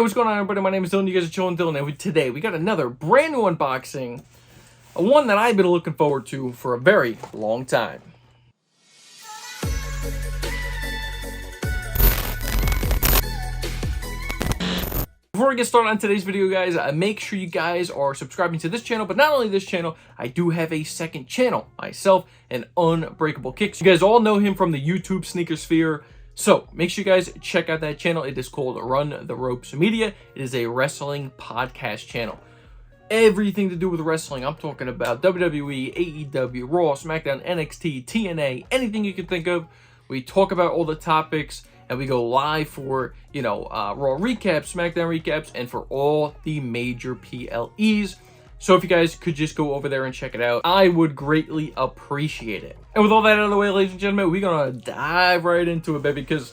what's going on, everybody? My name is Dylan. You guys are chilling, Dylan, and today we got another brand new unboxing, one that I've been looking forward to for a very long time. Before we get started on today's video, guys, make sure you guys are subscribing to this channel. But not only this channel, I do have a second channel myself, an Unbreakable Kicks. You guys all know him from the YouTube sneaker sphere. So make sure you guys check out that channel. It is called Run the Ropes Media. It is a wrestling podcast channel. Everything to do with wrestling. I'm talking about WWE, AEW, Raw, SmackDown, NXT, TNA, anything you can think of. We talk about all the topics and we go live for, Raw recaps, SmackDown recaps, and for all the major PLEs. So if you guys could just go over there and check it out, I would greatly appreciate it. And with all that out of the way, ladies and gentlemen, we're gonna dive right into it, baby, because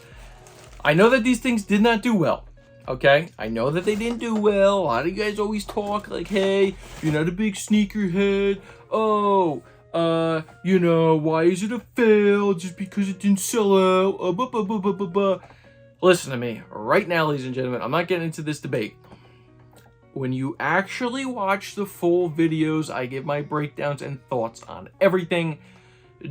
I know that these things did not do well, okay? I know that they didn't do well. A lot of you guys always talk like, hey, you're not a big sneakerhead. Oh, why is it a fail just because it didn't sell out? Listen to me right now, ladies and gentlemen. I'm not getting into this debate. When you actually watch the full videos, I give my breakdowns and thoughts on everything.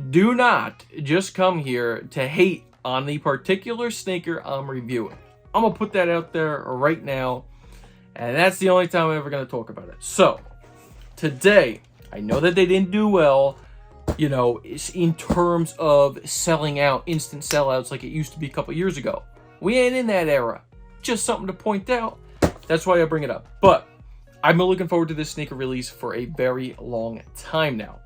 Do not just come here to hate on the particular sneaker I'm reviewing. I'm going to put that out there right now, and that's the only time I'm ever going to talk about it. So, today, I know that they didn't do well, in terms of selling out, instant sellouts like it used to be a couple years ago. We ain't in that era. Just something to point out. That's why I bring it up. But I've been looking forward to this sneaker release for a very long time now.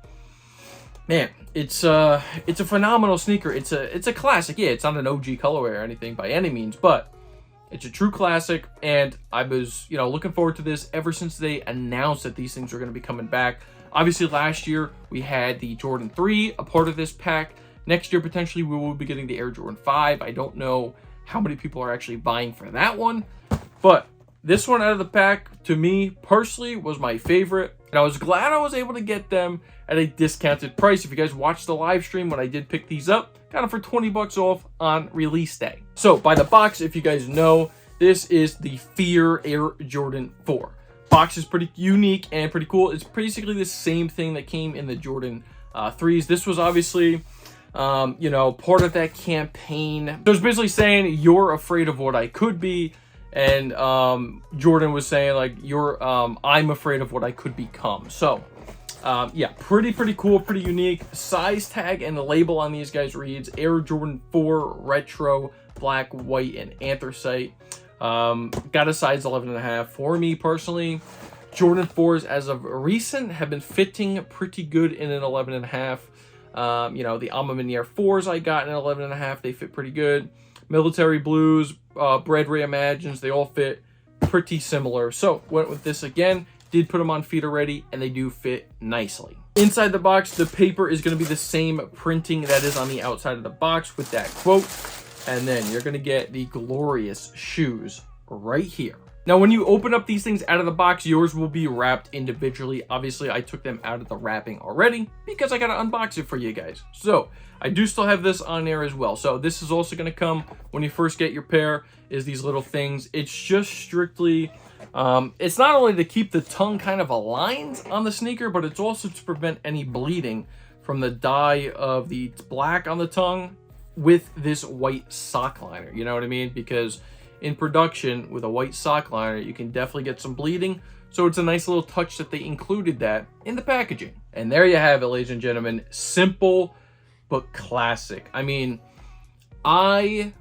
Man, it's a phenomenal sneaker. It's a classic. Yeah, it's not an OG colorway or anything by any means, but it's a true classic. And I was, looking forward to this ever since they announced that these things were going to be coming back. Obviously, last year we had the Jordan 3, a part of this pack. Next year, potentially, we will be getting the Air Jordan 5. I don't know how many people are actually buying for that one, but this one out of the pack, to me, personally, was my favorite. And I was glad I was able to get them at a discounted price. If you guys watched the live stream when I did pick these up, got them for 20 bucks off on release day. So, by the box, if you guys know, this is the Fear Air Jordan 4. Box is pretty unique and pretty cool. It's basically the same thing that came in the Jordan 3s. This was obviously, part of that campaign. So, it's basically saying, you're afraid of what I could be. And Jordan was saying, like, I'm afraid of what I could become. So, yeah, pretty cool, pretty unique. Size tag and the label on these guys reads Air Jordan 4 Retro, Black, White, and Anthracite. Got a size 11.5. For me, personally, Jordan 4s, as of recent, have been fitting pretty good in an 11.5. The Alma Miniere 4s I got in an 11.5. They fit pretty good. Military Blues, Bread Reimagines, they all fit pretty similar. So, went with this again. Did put them on feet already, and they do fit nicely. Inside the box, the paper is going to be the same printing that is on the outside of the box with that quote. And then you're going to get the glorious shoes right here. Now, when you open up these things out of the box, yours will be wrapped individually. Obviously, I took them out of the wrapping already because I got to unbox it for you guys. So, I do still have this on there as well. So, this is also going to come when you first get your pair, is these little things. It's just strictly, it's not only to keep the tongue kind of aligned on the sneaker, but it's also to prevent any bleeding from the dye of the black on the tongue with this white sock liner. You know what I mean? Because in production, with a white sock liner, you can definitely get some bleeding. So it's a nice little touch that they included that in the packaging. And there you have it, ladies and gentlemen. Simple, but classic. I mean, I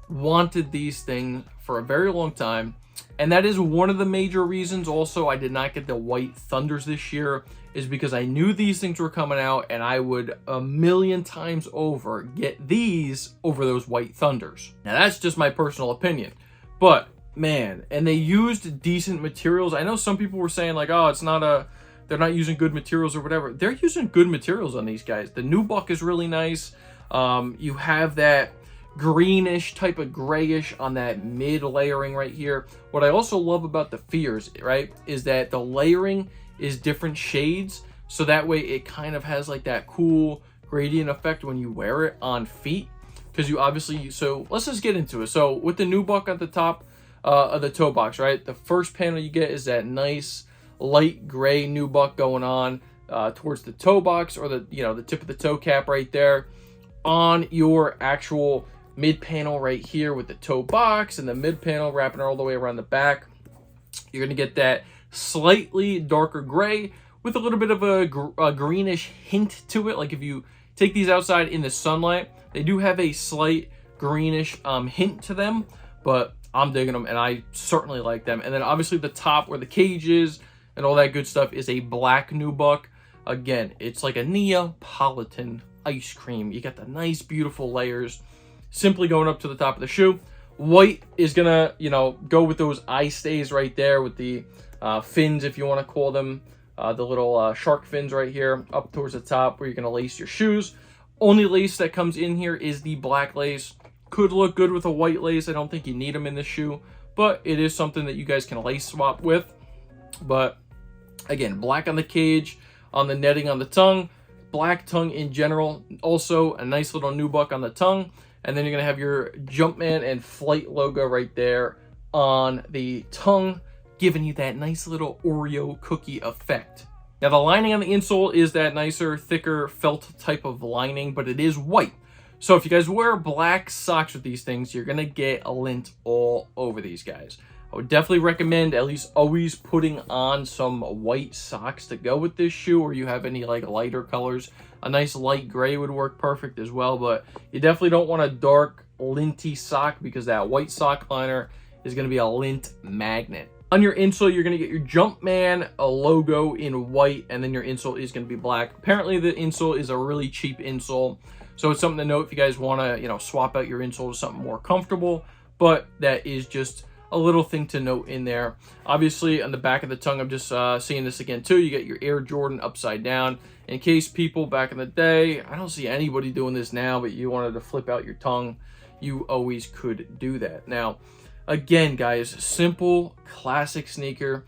wanted these things for a very long time. And that is one of the major reasons also I did not get the White Thunders this year, is because I knew these things were coming out and I would a million times over get these over those White Thunders. Now that's just my personal opinion. But man, and they used decent materials. I know some people were saying like, oh, they're not using good materials or whatever. They're using good materials on these guys. The nubuck is really nice. You have that greenish type of grayish on that mid layering right here. What I also love about the Fears, right, is that the layering is different shades. So that way it kind of has like that cool gradient effect when you wear it on feet. Because you obviously, so let's just get into it. So with the nubuck at the top, of the toe box, right? The first panel you get is that nice light gray nubuck going on towards the toe box, or the, you know, the tip of the toe cap right there. On your actual mid panel right here with the toe box, and the mid panel wrapping all the way around the back, you're going to get that slightly darker gray with a little bit of a greenish hint to it. Like if you take these outside in the sunlight, they do have a slight greenish hint to them, but I'm digging them and I certainly like them. And then obviously the top where the cage is and all that good stuff is a black nubuck. Again, it's like a Neapolitan ice cream. You got the nice, beautiful layers simply going up to the top of the shoe. White is gonna, you know, go with those eye stays right there with the fins, if you want to call them, the little shark fins right here up towards the top where you're gonna lace your shoes. Only lace that comes in here is the black lace. Could look good with a white lace. I don't think you need them in this shoe, but it is something that you guys can lace swap with. But again, black on the cage, on the netting on the tongue, black tongue in general. Also a nice little nubuck on the tongue. And then you're going to have your Jumpman and Flight logo right there on the tongue, giving you that nice little Oreo cookie effect. Now the lining on the insole is that nicer, thicker felt type of lining, but it is white. So if you guys wear black socks with these things, you're going to get a lint all over these guys. I would definitely recommend at least always putting on some white socks to go with this shoe, or you have any like lighter colors. A nice light gray would work perfect as well, but you definitely don't want a dark linty sock because that white sock liner is going to be a lint magnet. On your insole, you're going to get your Jumpman, a logo in white, and then your insole is going to be black. Apparently the insole is a really cheap insole, so it's something to note if you guys want to, you know, swap out your insole to something more comfortable, but that is just a little thing to note in there. Obviously on the back of the tongue, I'm just seeing this again too, you get your Air Jordan upside down. In case people back in the day, I don't see anybody doing this now, but you wanted to flip out your tongue, you always could do that. Now again guys, simple classic sneaker.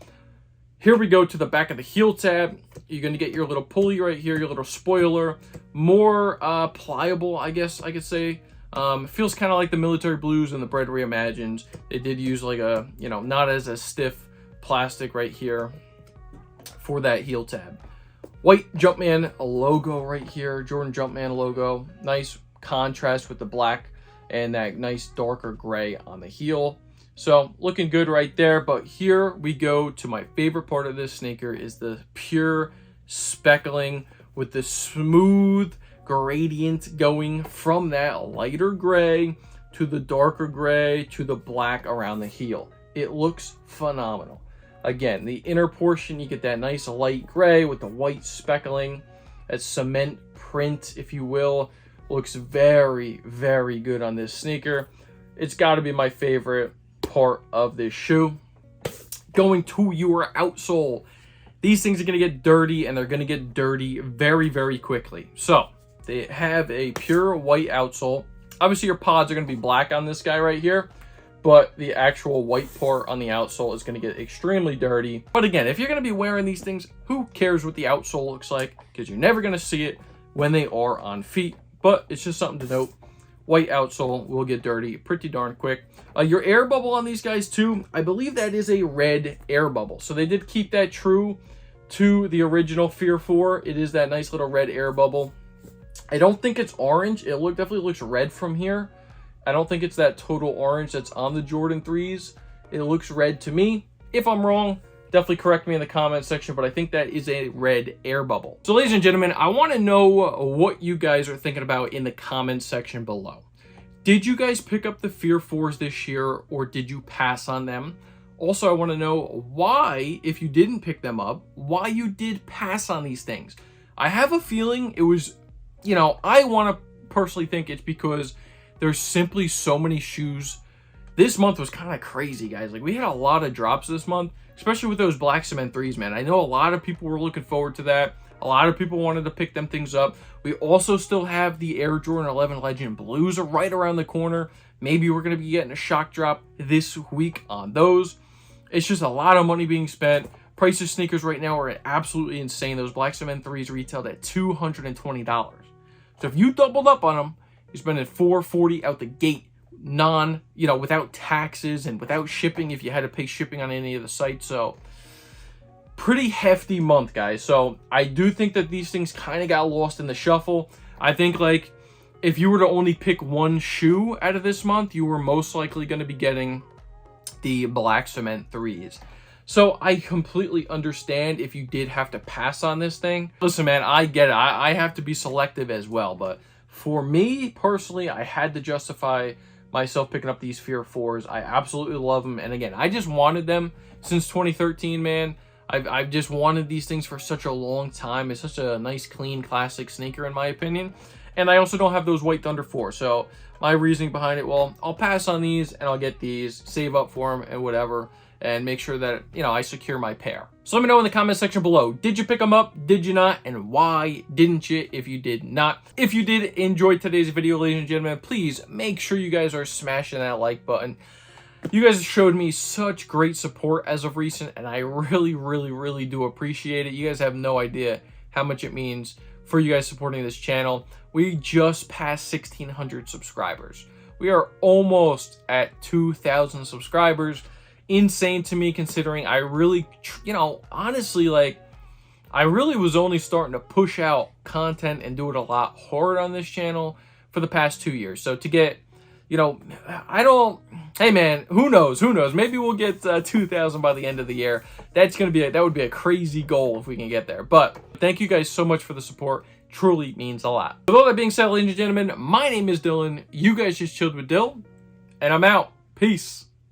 Here we go to the back of the heel tab. You're going to get your little pulley right here, your little spoiler, more pliable, I guess I could say. It feels kind of like the military blues and the Bread Reimagined. They did use like a, you know, not as a stiff plastic right here for that heel tab. White Jumpman logo right here, Jordan Jumpman logo. Nice contrast with the black and that nice darker gray on the heel. So looking good right there. But here we go to my favorite part of this sneaker is the pure speckling with the smooth gradient going from that lighter gray to the darker gray to the black around the heel. It looks phenomenal. Again, the inner portion, you get that nice light gray with the white speckling, that cement print, if you will. Looks very, very good on this sneaker. It's got to be my favorite part of this shoe. Going to your outsole. These things are going to get dirty, and they're going to get dirty very, very quickly. So they have a pure white outsole. Obviously, your pods are going to be black on this guy right here, but the actual white part on the outsole is going to get extremely dirty. But again, if you're going to be wearing these things, who cares what the outsole looks like? Because you're never going to see it when they are on feet. But it's just something to note. White outsole will get dirty pretty darn quick. Your air bubble on these guys too, I believe that is a red air bubble. So they did keep that true to the original Fear 4. It is that nice little red air bubble. I don't think it's orange. It definitely looks red from here. I don't think it's that total orange that's on the Jordan 3s. It looks red to me. If I'm wrong, definitely correct me in the comments section, but I think that is a red air bubble. So ladies and gentlemen, I want to know what you guys are thinking about in the comments section below. Did you guys pick up the Fear 4s this year, or did you pass on them? Also, I want to know why, if you didn't pick them up, why you did pass on these things. I have a feeling it was, you know, I want to personally think it's because there's simply so many shoes. This month was kind of crazy, guys. Like, we had a lot of drops this month, especially with those black cement 3s, man. I know a lot of people were looking forward to that. A lot of people wanted to pick them things up. We also still have the Air Jordan 11 Legend Blues are right around the corner. Maybe we're going to be getting a shock drop this week on those. It's just a lot of money being spent. Price of sneakers right now are absolutely insane. Those black cement 3s retailed at $220. So if you doubled up on them, you're spending $440 out the gate without taxes and without shipping if you had to pay shipping on any of the sites. So pretty hefty month, guys. So I do think that these things kind of got lost in the shuffle. I think, like, if you were to only pick one shoe out of this month, you were most likely going to be getting the Black Cement 3s. So I completely understand if you did have to pass on this thing. Listen, man, I get it. I have to be selective as well. But for me, personally, I had to justify myself picking up these Fear 4s. I absolutely love them. And again, I just wanted them since 2013, man. I've just wanted these things for such a long time. It's such a nice, clean, classic sneaker, in my opinion. And I also don't have those White Thunder 4. So my reasoning behind it, well, I'll pass on these and I'll get these, save up for them and whatever, and make sure that, I secure my pair. So let me know in the comment section below. Did you pick them up? Did you not? And why didn't you if you did not? If you did enjoy today's video, ladies and gentlemen, please make sure you guys are smashing that like button. You guys showed me such great support as of recent, and I really, really, really do appreciate it. You guys have no idea how much it means for you guys supporting this channel. We just passed 1,600 subscribers. We are almost at 2,000 subscribers. Insane to me, considering I really, honestly, like, I really was only starting to push out content and do it a lot harder on this channel for the past 2 years. So to get, hey man, who knows? Maybe we'll get 2,000 by the end of the year. That would be a crazy goal if we can get there. But thank you guys so much for the support. Truly means a lot. With all that being said, ladies and gentlemen, my name is Dylan. You guys just chilled with Dill, and I'm out. Peace.